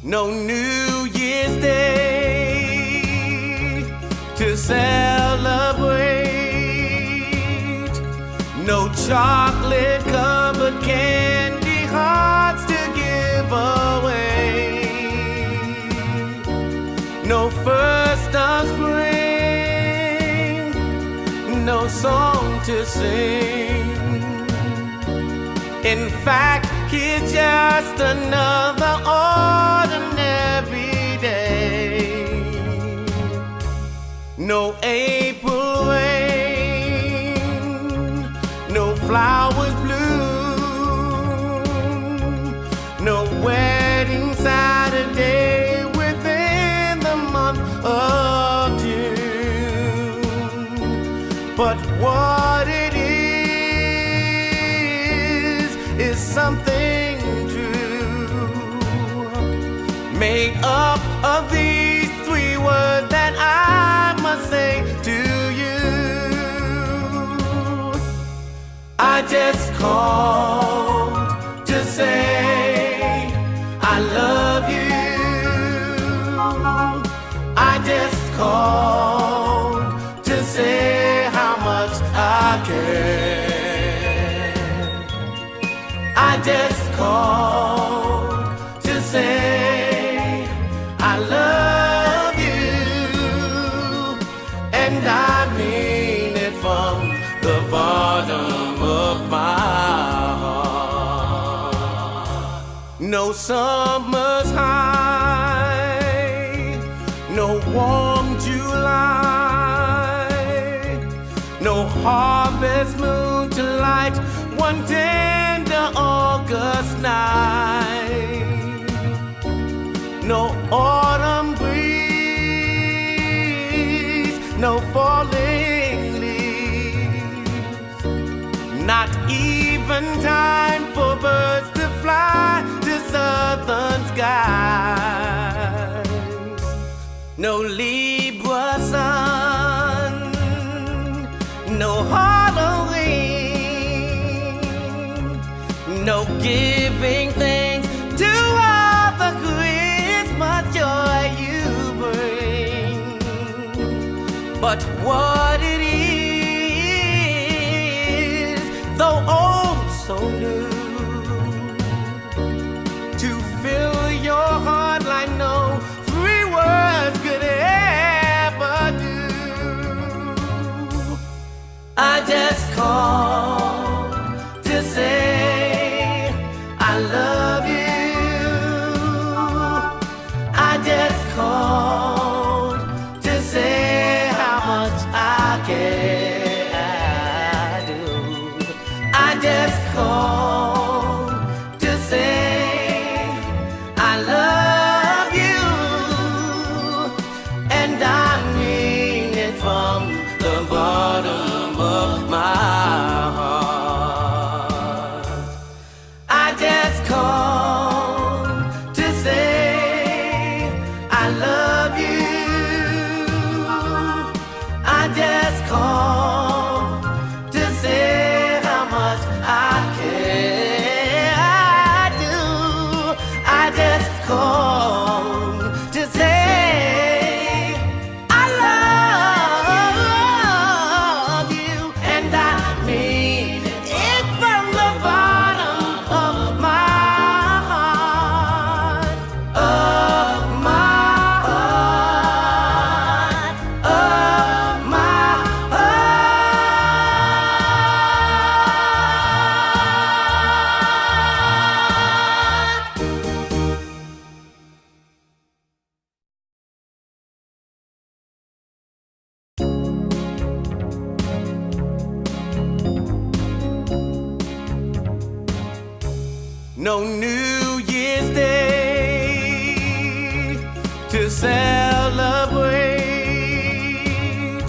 no New Year's Day to celebrate, no chocolate-covered candy hearts to give away, no first of spring, no song to sing. In fact, it's just another ordinary day. No April rain, no flowers bloom, no wedding Saturday within the month of June. But what it is something true, made up of these three words that I must say to you. I just called to say I love you. I just called to say how much I care. I just called to say I love you, and I mean it from the bottom of my heart. No summer's high, no warm July, no harvest moon to light one tender August night, no autumn breeze, no falling leaves, not even time for birds to fly to southern skies, no Libra sun, no Halloween, no giving thanks to all the Christmas joy you bring. But what it is, though old so new, to fill your heart like no three words could ever do. I just called to say I love you. I just called to say how much I care. I do. I just called to say I love you, and I mean it from the bottom of my heart. I just called to say I love you. I just called to say how much I care. I do. I just called to say I love you, and I mean it from the bottom of my heart, of my heart, of my no New